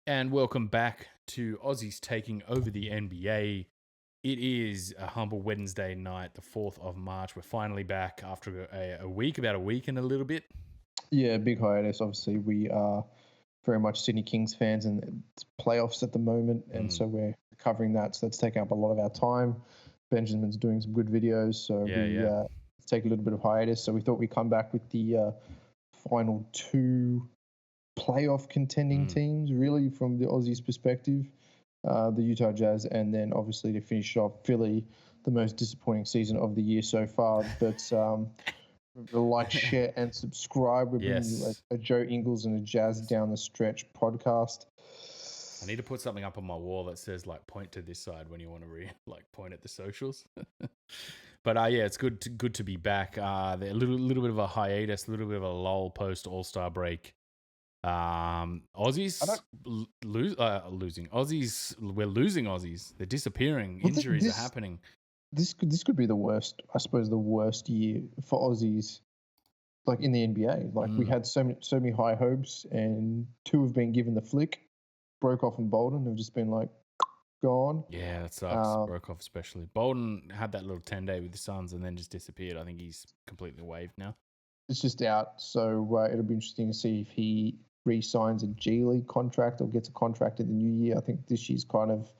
And welcome back to Aussies taking over the NBA. It is a humble Wednesday night, the 4th of March. We're finally back after a week, about a week and a little bit. Yeah, big hiatus. Obviously, we are very much Sydney Kings fans and it's playoffs at the moment. And so we're covering that. So that's taking up a lot of our time. Benjamin's doing some good videos. So we take a little bit of hiatus. So we thought we'd come back with the final two playoff contending teams, really, from the Aussies' perspective. The Utah Jazz, and then obviously to finish off Philly, the most disappointing season of the year so far. But like, share, and subscribe. We're bringing you a Joe Ingles and a Jazz Down the Stretch podcast. I need to put something up on my wall that says, like, point to this side when you want to point at the socials. But yeah, it's good to be back. A little bit of a hiatus, a little bit of a lull post All-Star break. Aussies losing. Aussies, we're losing Aussies. They're disappearing. Injuries are happening. This could be the worst, I suppose, the worst year for Aussies, like in the NBA. Like we had so many high hopes, and two have been given the flick. Brokoff and Bogdan have just been like gone. Yeah, that sucks. Brokoff especially. Bogdan had that little 10-day with the Suns and then just disappeared. I think he's completely waived now. It's just out, so it'll be interesting to see if he re-signs a G League contract or gets a contract in the new year. I think this year's kind of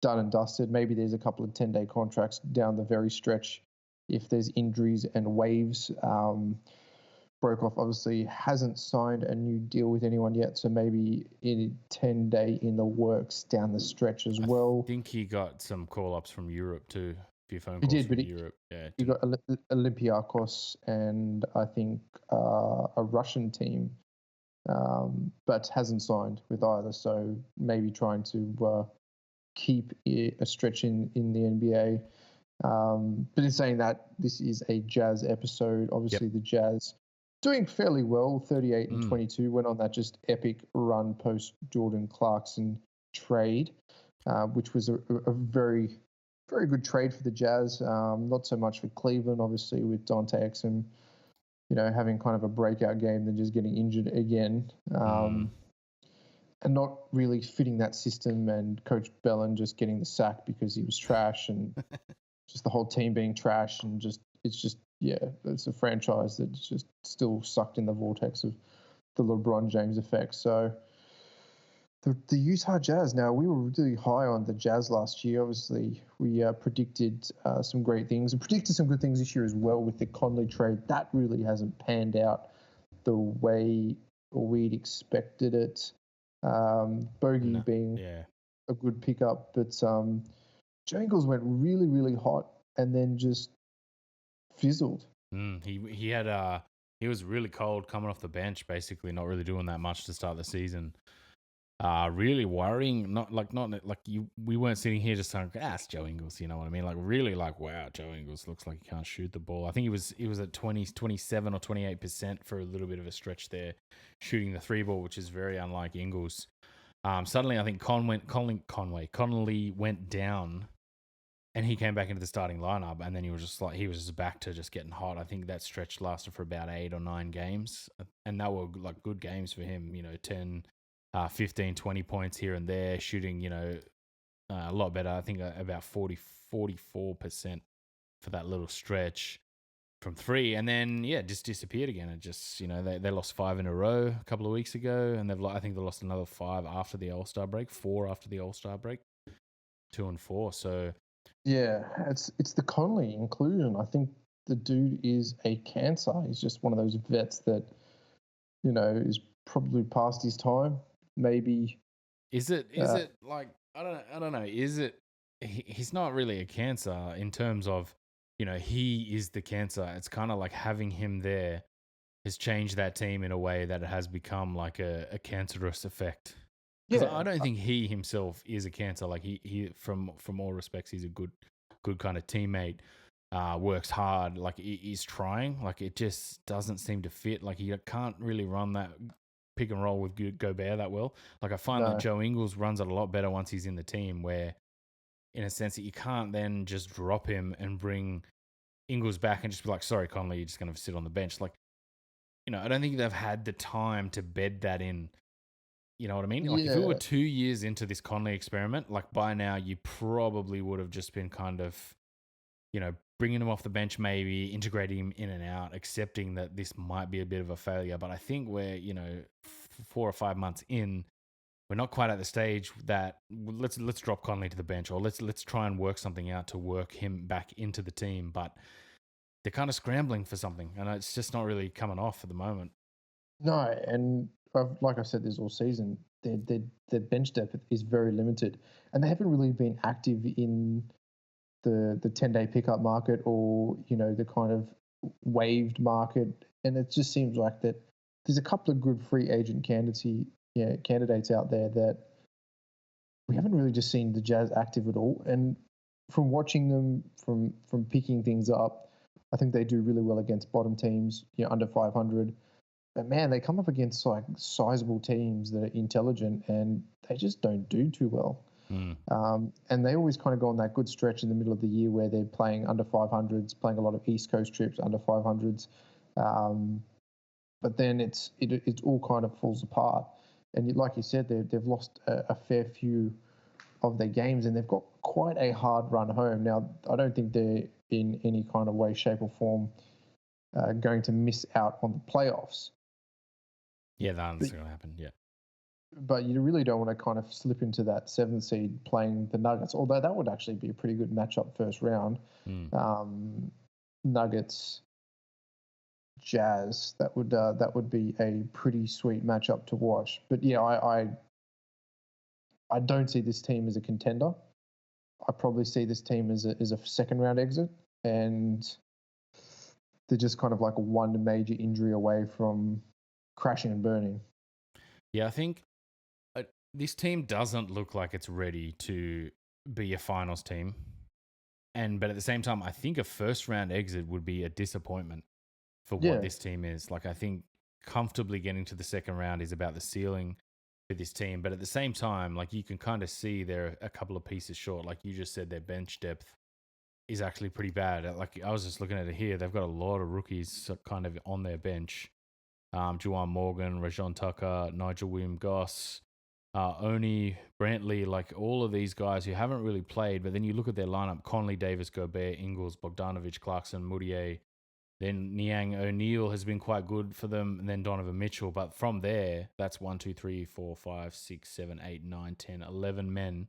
done and dusted. Maybe there's a couple of 10-day contracts down the very stretch if there's injuries and waves. Brokoff obviously hasn't signed a new deal with anyone yet, so maybe in 10-day in the works down the stretch as well. I think he got some call-ups from Europe too. A few phone calls from Europe. Yeah, he got Olympiacos and I think a Russian team, but hasn't signed with either. So maybe trying to keep a stretch in the NBA. But in saying that, this is a Jazz episode. Obviously, the Jazz doing fairly well, 38 and 22, went on that just epic run post Jordan Clarkson trade, which was a very, very good trade for the Jazz. Not so much for Cleveland, obviously, with Dante Exum, having kind of a breakout game than just getting injured again. And not really fitting that system, and Coach Bellin just getting the sack because he was trash, and just the whole team being trash, and it's a franchise that's just still sucked in the vortex of the LeBron James effect. So the Utah Jazz, now we were really high on the Jazz last year. Obviously, we predicted some great things and predicted some good things this year as well with the Conley trade. That really hasn't panned out the way we'd expected it. Bogey being a good pickup, but Joe Ingles went really, really hot and then just fizzled. He was really cold coming off the bench, basically not really doing that much to start the season. Really worrying. We weren't sitting here just saying, it's Joe Ingles, you know what I mean? Like really like, wow, Joe Ingles looks like he can't shoot the ball. I think he was at 27 or 28% for a little bit of a stretch there, shooting the three ball, which is very unlike Ingles. Suddenly I think Conley went down and he came back into the starting lineup, and then he was just back to just getting hot. I think that stretch lasted for about 8 or 9 games, and that were like good games for him, 10, 15, 20 points here and there, shooting, a lot better. I think about 44% for that little stretch from 3, and then just disappeared again. It just they lost 5 in a row a couple of weeks ago, and I think they lost another 5 after the All-Star break, 4 after the All-Star break, 2 and 4. So yeah, it's the Conley inclusion. I think the dude is a cancer. He's just one of those vets that is probably past his time. Maybe is it like I don't know. Is it? He's not really a cancer in terms of he is the cancer. It's kind of like having him there has changed that team in a way that it has become like a cancerous effect. Because I don't think he himself is a cancer. Like he from all respects, he's a good kind of teammate. Works hard. Like he's trying. Like it just doesn't seem to fit. Like he can't really run that pick and roll with Gobert that well. Like I find that Joe Ingles runs it a lot better once he's in the team, where in a sense that you can't then just drop him and bring Ingles back and just be like, sorry, Conley, you're just going to sit on the bench. Like, I don't think they've had the time to bed that in You know what I mean? Like if we were Yeah, 2 years into this Conley experiment, like by now you probably would have just been kind of, bringing him off the bench, maybe integrating him in and out, accepting that this might be a bit of a failure. But I think we're, 4 or 5 months in, we're not quite at the stage that let's drop Conley to the bench, or let's try and work something out to work him back into the team. But they're kind of scrambling for something, and it's just not really coming off at the moment. no, and like I said this all season, their bench depth is very limited, and they haven't really been active in the 10-day pickup market, or the kind of waived market. And it just seems like that there's a couple of good free agent candidates out there that we haven't really just seen the Jazz active at all. And from watching them, from picking things up, I think they do really well against bottom teams, under 500. But man, they come up against like sizable teams that are intelligent, and they just don't do too well. Mm. And they always kind of go on that good stretch in the middle of the year where they're playing under 500s, playing a lot of East Coast trips under 500s. But then it all kind of falls apart. And like you said, they've lost a fair few of their games, and they've got quite a hard run home. Now, I don't think they're in any kind of way, shape, or form going to miss out on the playoffs. Yeah, that's going to happen. Yeah. But you really don't want to kind of slip into that 7th seed playing the Nuggets, although that would actually be a pretty good matchup first round. Nuggets, Jazz, that would be a pretty sweet matchup to watch. But yeah, I don't see this team as a contender. I probably see this team as a second round exit, and they're just kind of like one major injury away from crashing and burning. Yeah, I think this team doesn't look like it's ready to be a finals team. But at the same time, I think a first round exit would be a disappointment for what this team is. Like, I think comfortably getting to the second round is about the ceiling for this team. But at the same time, like, you can kind of see they're a couple of pieces short. Like you just said, their bench depth is actually pretty bad. Like, I was just looking at it here. They've got a lot of rookies kind of on their bench. Juwan Morgan, Rajon Tucker, Nigel Williams-Goss, Oni, Brantley, like all of these guys who haven't really played. But then you look at their lineup: Conley, Davis, Gobert, Ingles, Bogdanovich, Clarkson, Moutier. Then Niang O'Neal has been quite good for them, and then Donovan Mitchell. But from there, that's 1, 2, 3, 4, 5, 6, 7, 8, 9, 10, 11 men.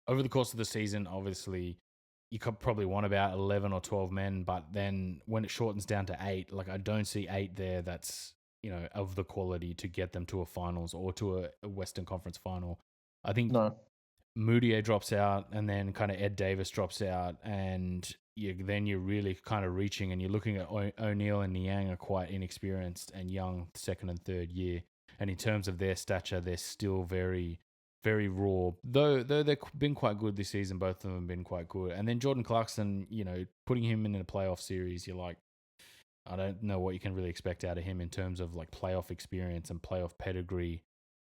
Over the course of the season, obviously, you could probably want about 11 or 12 men. But then when it shortens down to 8, like I don't see 8 there that's, of the quality to get them to a finals or to a Western Conference final. I think Moutier drops out, and then kind of Ed Davis drops out, and then you're really kind of reaching, and you're looking at O'Neal and Niang are quite inexperienced and young, second and third year. And in terms of their stature, they're still very, very raw. Though they've been quite good this season, both of them have been quite good. And then Jordan Clarkson, putting him in a playoff series, you're like, I don't know what you can really expect out of him in terms of like playoff experience and playoff pedigree,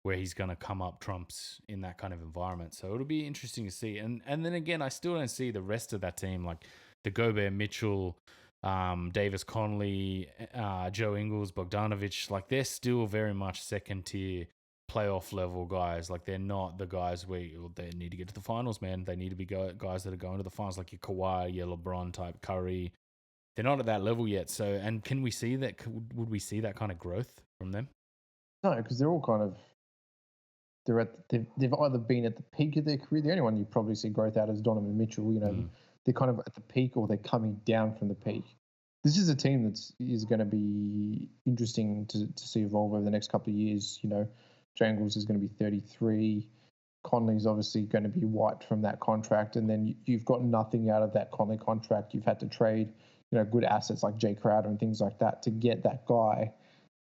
where he's going to come up trumps in that kind of environment. So it'll be interesting to see. And then again, I still don't see the rest of that team, like the Gobert, Mitchell, Davis, Conley, Joe Ingles, Bogdanovich. Like they're still very much second tier playoff level guys. Like they're not the guys where they need to get to the finals, man. They need to be guys that are going to the finals, like your Kawhi, your LeBron type, Curry. They're not at that level yet. So, and can we see that? Would we see that kind of growth from them? No, because they're all kind of they've either been at the peak of their career. The only one you probably see growth out is Donovan Mitchell. They're kind of at the peak, or they're coming down from the peak. This is a team that is going to be interesting to see evolve over the next couple of years. Jangles is going to be 33. Conley's obviously going to be wiped from that contract, and then you've got nothing out of that Conley contract. You've had to trade, good assets like Jay Crowder and things like that to get that guy,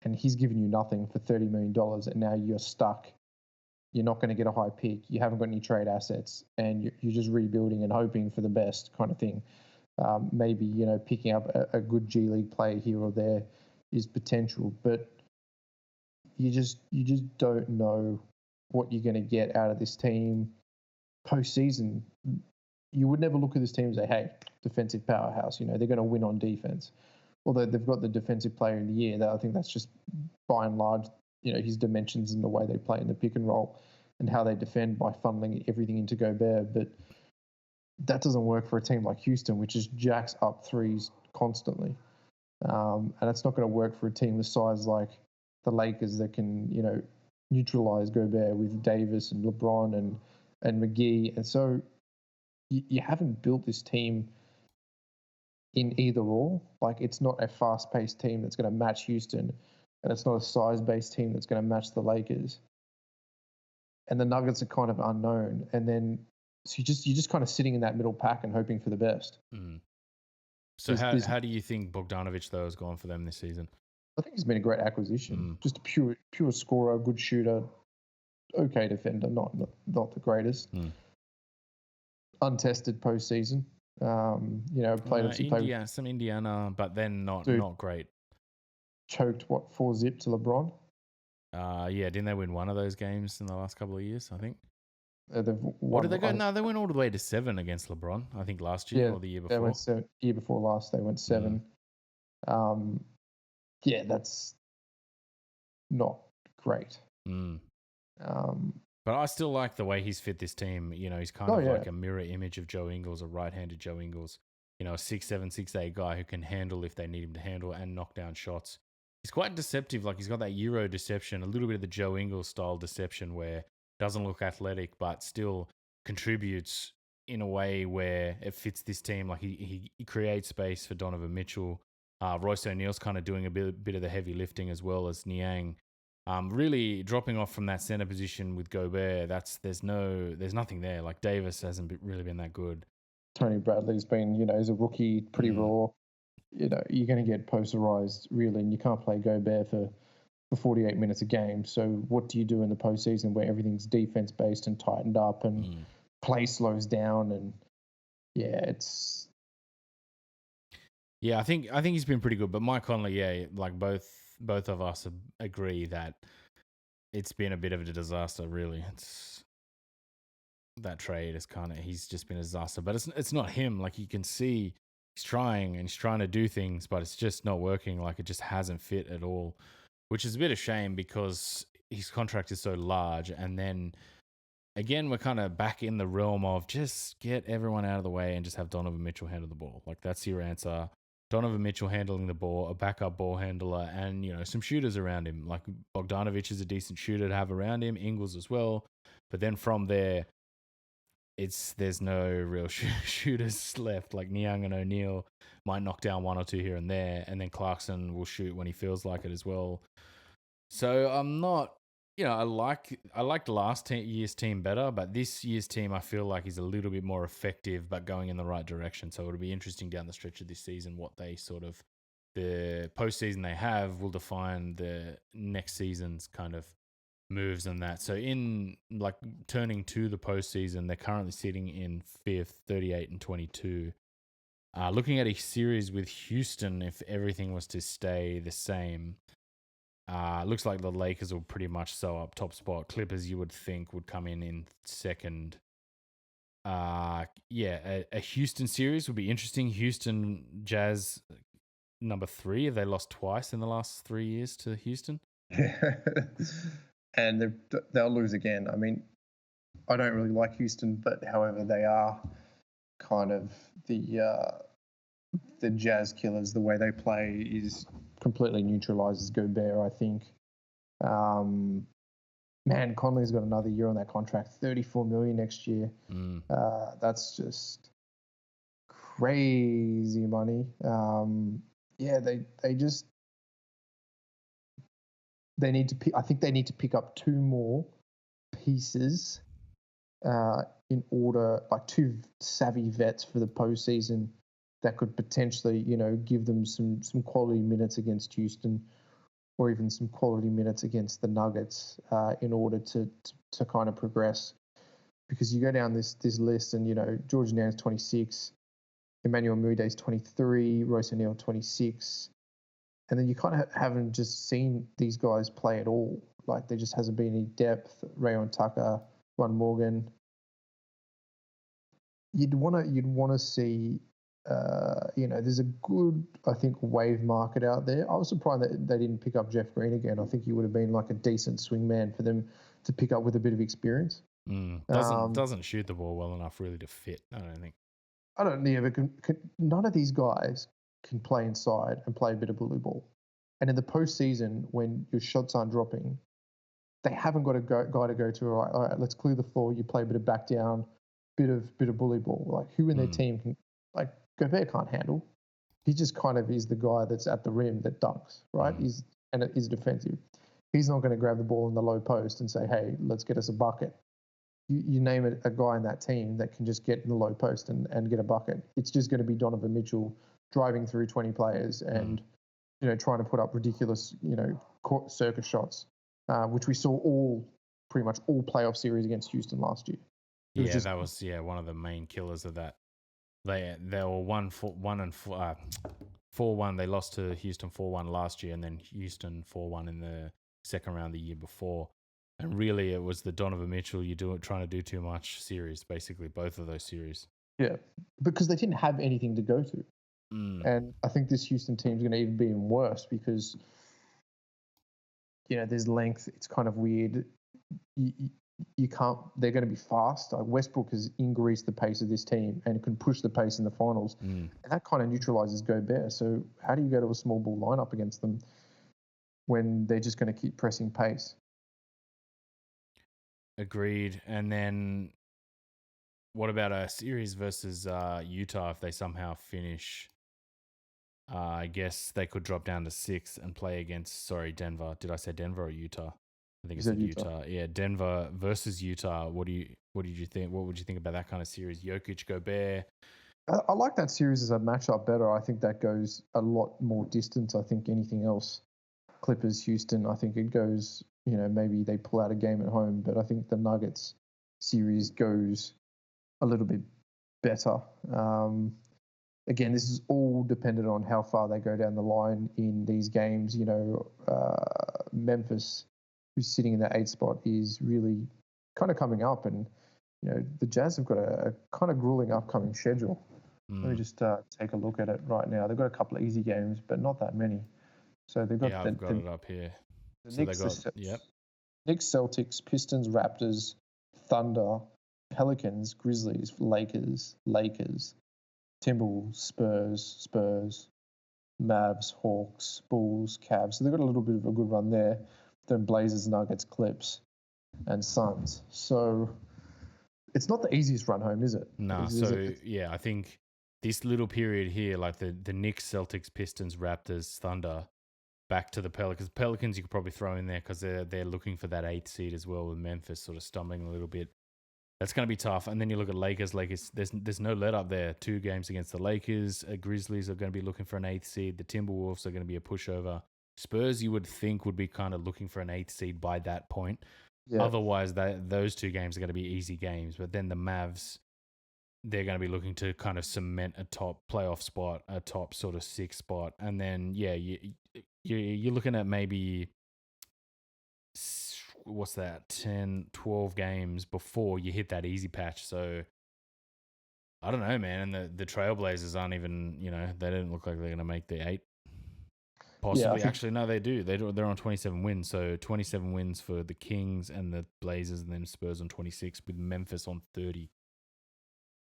and he's given you nothing for $30 million, and now you're stuck. You're not going to get a high pick. You haven't got any trade assets, and you're just rebuilding and hoping for the best kind of thing. Maybe picking up a good G League player here or there is potential, but you just don't know what you're going to get out of this team postseason. You would never look at this team and say, "Hey, defensive powerhouse." They're going to win on defense. Although they've got the defensive player of the year, I think that's just by and large his dimensions and the way they play in the pick and roll and how they defend by funneling everything into Gobert. But that doesn't work for a team like Houston, which just jacks up threes constantly. And it's not going to work for a team the size like the Lakers that can, neutralize Gobert with Davis and LeBron and McGee. And so you haven't built this team in either or. Like, it's not a fast-paced team that's going to match Houston, and it's not a size-based team that's going to match the Lakers. And the Nuggets are kind of unknown. And then so you're just kind of sitting in that middle pack and hoping for the best. Mm. So how do you think Bogdanovich, though, has gone for them this season? I think he's been a great acquisition. Just a pure scorer, good shooter, okay defender, not the greatest. Untested postseason. Played some Indiana, but then not great. Choked 4-0 to LeBron. Didn't they win one of those games in the last couple of years? I think. What did they go? No, they went all the way to 7 against LeBron. I think last year or the year before. They went 7. Year before last, they went 7. That's not great. But I still like the way he's fit this team. He's kind of like a mirror image of Joe Ingles, a right-handed Joe Ingles. A 6'7", 6'8" guy who can handle if they need him to handle and knock down shots. He's quite deceptive. Like, he's got that Euro deception, a little bit of the Joe Ingles style deception where doesn't look athletic but still contributes in a way where it fits this team. Like, he creates space for Donovan Mitchell. Royce O'Neal's kind of doing a bit of the heavy lifting as well as Niang. Really dropping off from that center position with Gobert. There's nothing there. Like, Davis hasn't really been that good. Tony Bradley's been, he's a rookie, pretty raw. You're going to get posterized really, and you can't play Gobert for 48 minutes a game. So what do you do in the postseason where everything's defense based and tightened up and play slows down? And I think he's been pretty good. But Mike Conley, like both of us agree that it's been a bit of a disaster. Really, that trade he's just been a disaster. But it's not him. Like, you can see he's trying to do things, but it's just not working. Like, it just hasn't fit at all, which is a bit of a shame because his contract is so large. And then again, we're kind of back in the realm of just get everyone out of the way and just have Donovan Mitchell handle the ball. Like, that's your answer. Donovan Mitchell handling the ball, a backup ball handler, and some shooters around him. Like, Bogdanovich is a decent shooter to have around him, Ingles as well. But then from there, there's no real shooters left. Like, Niang and O'Neal might knock down one or two here and there, and then Clarkson will shoot when he feels like it as well. So I'm not, I liked last year's team better, but this year's team I feel like is a little bit more effective, but going in the right direction. So it'll be interesting down the stretch of this season what they the postseason they have will define the next season's kind of moves and that. So in like turning to the postseason, they're currently sitting in 5th, 38-22. Looking at a series with Houston, if everything was to stay the same, looks like the Lakers will pretty much sew up top spot. Clippers, you would think, would come in second. A Houston series would be interesting. Houston Jazz number 3. Have they lost twice in the last 3 years to Houston? And they'll lose again. I mean, I don't really like Houston, but however, they are kind of the Jazz killers. The way they play is completely neutralizes Gobert, I think. Man, Conley's got another year on that contract, $34 million next year. That's just crazy money. They need to pick. I think they need to pick up 2 more pieces in order, like 2 savvy vets for the postseason that could potentially, give them some quality minutes against Houston, or even some quality minutes against the Nuggets in order to kind of progress. Because you go down this list and, George Niang's 26, Emmanuel Mudiay's 23, Royce O'Neal 26. And then you kind of haven't just seen these guys play at all. Like, there just hasn't been any depth. Rayon Tucker, Ron Morgan. You'd want to see there's a good, I think, wave market out there. I was surprised that they didn't pick up Jeff Green again. I think he would have been like a decent swing man for them to pick up with a bit of experience. Doesn't shoot the ball well enough really to fit, I don't think. I don't know, but none of these guys can play inside and play a bit of bully ball. And in the postseason, when your shots aren't dropping, they haven't got a guy to go to. All right, let's clear the floor. You play a bit of back down, bit of bully ball. Like who in their team can, like Gobert can't handle. He just kind of is the guy that's at the rim that dunks, right? He's defensive. He's not going to grab the ball in the low post and say, "Hey, let's get us a bucket." You name a guy in that team that can just get in the low post and get a bucket. It's just going to be Donovan Mitchell driving through 20 players and trying to put up ridiculous circus shots, which we saw pretty much all playoff series against Houston last year. That was one of the main killers of that. They were 4-1. They lost to Houston 4-1 last year, and then Houston 4-1 in the second round the year before. And really, it was the Donovan Mitchell trying to do too much series, basically both of those series. Yeah, because they didn't have anything to go to. And I think this Houston team is going to even be even worse because there's length. It's kind of weird. You can't. They're going to be fast. Westbrook has increased the pace of this team and can push the pace in the finals. And that kind of neutralizes Gobert. So how do you go to a small ball lineup against them when they're just going to keep pressing pace? Agreed. And then what about a series versus Utah if they somehow finish? I guess they could drop down to 6 and play against, Denver. Did I say Denver or Utah? I think I said Utah. Yeah, Denver versus Utah. What did you think? What would you think about that kind of series? Jokic, Gobert. I like that series as a matchup better. I think that goes a lot more distance. I think anything else, Clippers, Houston, I think it goes, maybe they pull out a game at home, but I think the Nuggets series goes a little bit better. Again, this is all dependent on how far they go down the line in these games. Memphis, who's sitting in that 8th spot, is really kind of coming up, and the Jazz have got a kind of grueling upcoming schedule. Let me just take a look at it right now. They've got a couple of easy games, but not that many. So they've got I've got it up here. So Knicks, Knicks, Celtics, Pistons, Raptors, Thunder, Pelicans, Grizzlies, Lakers, Timberwolves, Spurs, Mavs, Hawks, Bulls, Cavs. So they've got a little bit of a good run there. Then Blazers, Nuggets, Clips, and Suns. So it's not the easiest run home, is it? No. I think this little period here, like the Knicks, Celtics, Pistons, Raptors, Thunder, back to the Pelicans. Pelicans you could probably throw in there because they're looking for that 8th seed as well, with Memphis sort of stumbling a little bit. That's going to be tough. And then you look at Lakers. There's no let up there. 2 games against the Lakers. Grizzlies are going to be looking for an 8th seed. The Timberwolves are going to be a pushover. Spurs, you would think, would be kind of looking for an 8th seed by that point. Yeah. Otherwise, those 2 games are going to be easy games. But then the Mavs, they're going to be looking to kind of cement a top playoff spot, a top sort of 6th spot. And then, you're looking at maybe, what's that, 10, 12 games before you hit that easy patch. So I don't know, man. And the Trailblazers aren't even, they don't look like they're going to make the 8. Possibly. Yeah, actually, no, they do. They're on 27 wins. So 27 wins for the Kings and the Blazers, and then Spurs on 26 with Memphis on 30.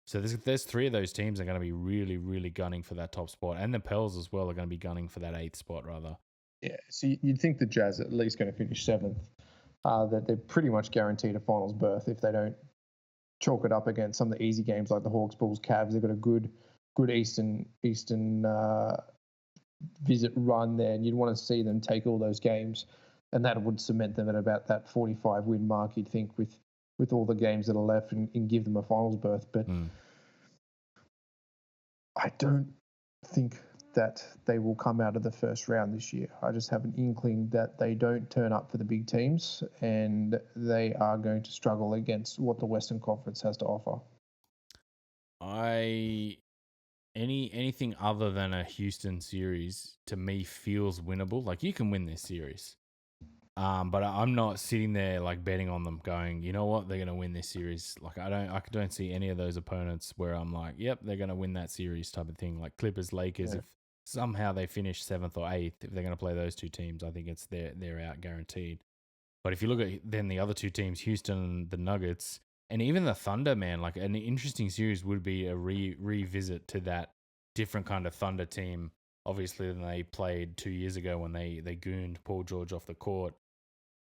So there's 3 of those teams are going to be really, really gunning for that top spot. And the Pels as well are going to be gunning for that 8th spot, rather. Yeah, so you'd think the Jazz at least going to finish 7th. That they're pretty much guaranteed a finals berth if they don't chalk it up against some of the easy games like the Hawks, Bulls, Cavs. They've got a good Eastern visit run there, and you'd want to see them take all those games, and that would cement them at about that 45 win mark, you'd think, with all the games that are left, and give them a finals berth. But I don't think that they will come out of the first round this year. I just have an inkling that they don't turn up for the big teams, and they are going to struggle against what the Western Conference has to offer. Anything other than a Houston series to me feels winnable. Like, you can win this series. But I'm not sitting there like betting on them, going, you know what, they're going to win this series. Like I don't see any of those opponents where I'm like, yep, they're going to win that series type of thing. Like Clippers, Lakers, Yeah. if somehow they finish 7th or 8th, if they're going to play those two teams, I think it's they're out guaranteed. But if you look at then the other two teams, Houston and the Nuggets, and even the Thunder, man, like an interesting series would be a revisit to that different kind of Thunder team. Obviously, than they played 2 years ago when they gooned Paul George off the court.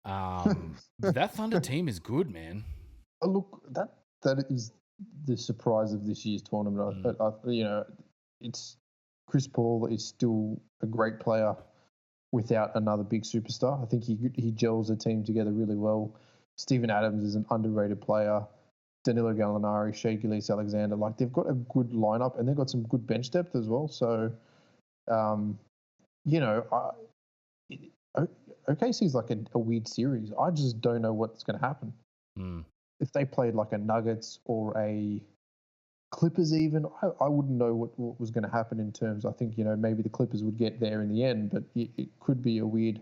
That Thunder team is good, man. Oh, look, that is the surprise of this year's tournament. Mm. It's Chris Paul is still a great player without another big superstar. I think he gels the team together really well. Steven Adams is an underrated player. Danilo Gallinari, Shea Gilgeous-Alexander, like they've got a good lineup and they've got some good bench depth as well. So, you know, OKC is like a weird series. I just don't know what's going to happen. Mm. If they played like a Nuggets or a Clippers, even I wouldn't know what was going to happen in terms. I think maybe the Clippers would get there in the end, but it could be a weird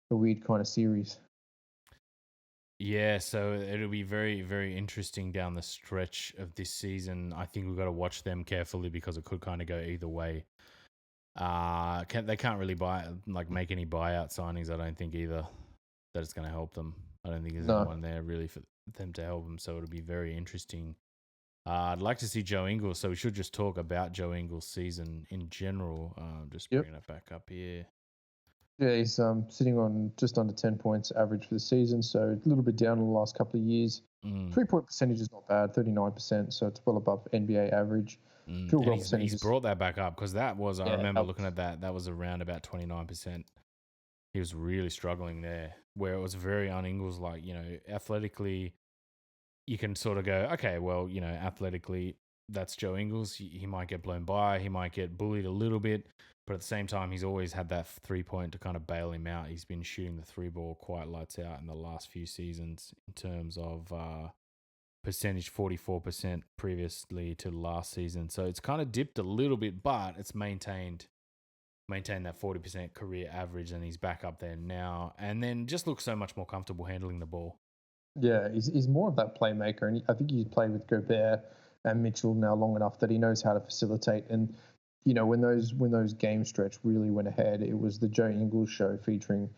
kind of series. Yeah, so it'll be very, very interesting down the stretch of this season. I think we've got to watch them carefully because it could kind of go either way. They can't really make any buyout signings. I don't think either that it's going to help them. I don't think there's anyone there really for them to help them. So it'll be very interesting. I'd like to see Joe Ingles, so we should just talk about Joe Ingles' season in general. Just bringing it back up here. Yeah, he's sitting on just under 10 points average for the season, so a little bit down in the last couple of years. 3-point percentage is not bad, 39%, so it's well above NBA average. And he's brought that back up because that was, I remember looking at that was around about 29%. He was really struggling there, where it was very un-Ingles, like, athletically, you can sort of go, okay, well, athletically, that's Joe Ingles. He might get blown by. He might get bullied a little bit. But at the same time, he's always had that 3-point to kind of bail him out. He's been shooting the 3-ball quite lights out in the last few seasons in terms of percentage, 44% previously to last season. So it's kind of dipped a little bit, but it's maintained that 40% career average, and he's back up there now. And then just looks so much more comfortable handling the ball. Yeah, he's more of that playmaker, and I think he's played with Gobert and Mitchell now long enough that he knows how to facilitate. And when those game stretch really went ahead, it was the Joe Ingles show featuring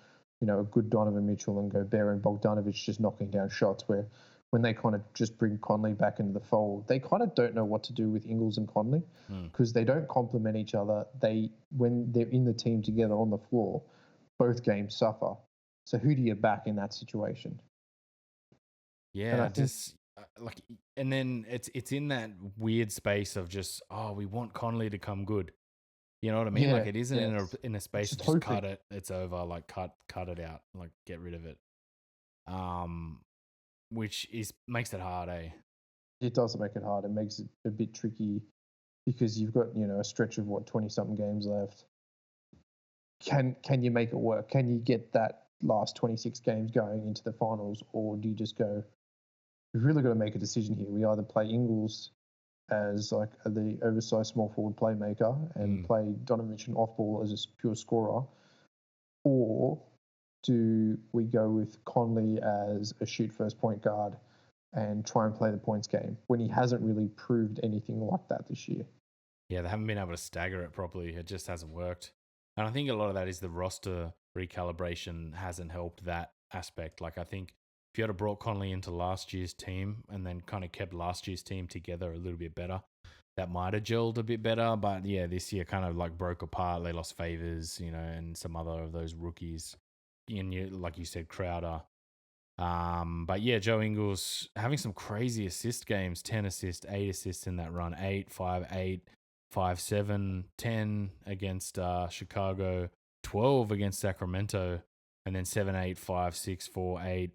a good Donovan Mitchell and Gobert and Bogdanovich just knocking down shots. Where when they kind of just bring Conley back into the fold, they kind of don't know what to do with Ingles and Conley because they don't complement each other. When they're in the team together on the floor, both games suffer. So who do you back in that situation? Yeah, and then it's in that weird space of just, we want Conley to come good. You know what I mean? Like it isn't in a space of just cut it. It's over. Like cut it out. Like get rid of it. Which makes it hard, eh? It does make it hard. It makes it a bit tricky because you've got a stretch of 20-something games left. Can you make it work? Can you get that last 26 games going into the finals, or do you just go, we've really got to make a decision here. We either play Ingles as like the oversized small forward playmaker and play Donovan Mitchell off ball as a pure scorer, or do we go with Conley as a shoot first point guard and try and play the points game when he hasn't really proved anything like that this year? Yeah, they haven't been able to stagger it properly. It just hasn't worked. And I think a lot of that is the roster recalibration hasn't helped that aspect. Like I think if you had brought Conley into last year's team and then kind of kept last year's team together a little bit better, that might have gelled a bit better. But yeah, this year kind of like broke apart. They lost Favors, and some other of those rookies. Like you said, Crowder. But yeah, Joe Ingles having some crazy assist games, 10 assists, 8 assists in that run, 8, 5, 8, 5, 7, 10 against Chicago, 12 against Sacramento, and then 7, 8, 5, 6, 4, 8.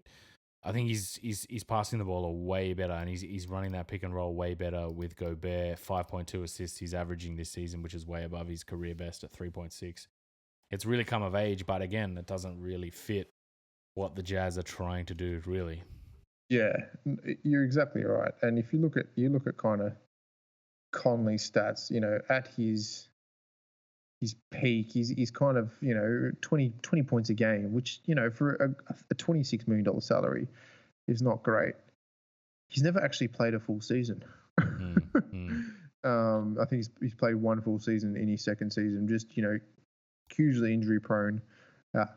I think he's passing the ball way better, and he's running that pick and roll way better with Gobert. 5.2 assists he's averaging this season, which is way above his career best at 3.6. It's really come of age, but again, it doesn't really fit what the Jazz are trying to do, really. Yeah, you're exactly right. And if you look at kind of Conley's stats, at his his peak. He's kind of 20 points a game, which for a $26 million salary is not great. He's never actually played a full season. I think he's played one full season in his second season. Just hugely injury prone.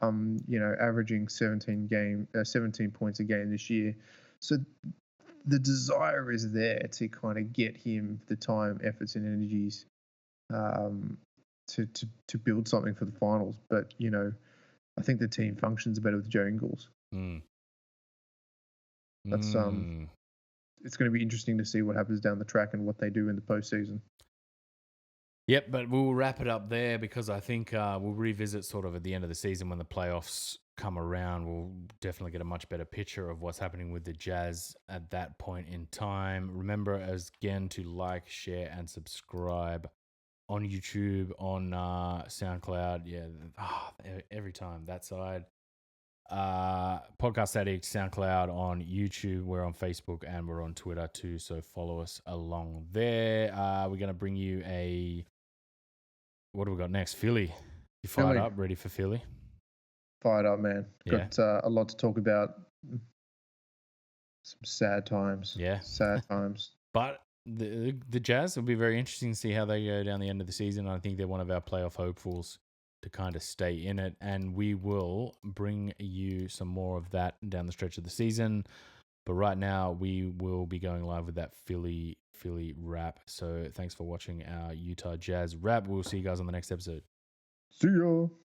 Averaging 17 points a game this year. So the desire is there to kind of get him the time, efforts, and energies to build something for the finals. But I think the team functions better with Joe Ingles. That's it's going to be interesting to see what happens down the track and what they do in the postseason. Yep, but we'll wrap it up there because I think we'll revisit sort of at the end of the season when the playoffs come around. We'll definitely get a much better picture of what's happening with the Jazz at that point in time. Remember, again, to like, share, and subscribe on YouTube, on SoundCloud. Yeah, every time that side. Podcast Addict, SoundCloud, on YouTube. We're on Facebook and we're on Twitter too, so follow us along there. We're going to bring you what do we got next? Philly. You fired up, ready for Philly? Fired up, man. Yeah. Got a lot to talk about. Some sad times. Yeah. Sad times. But the Jazz will be very interesting to see how they go down the end of the season. I think they're one of our playoff hopefuls to kind of stay in it, and we will bring you some more of that down the stretch of the season. But right now, we will be going live with that Philly wrap. So thanks for watching our Utah Jazz wrap. We'll see you guys on the next episode. See ya.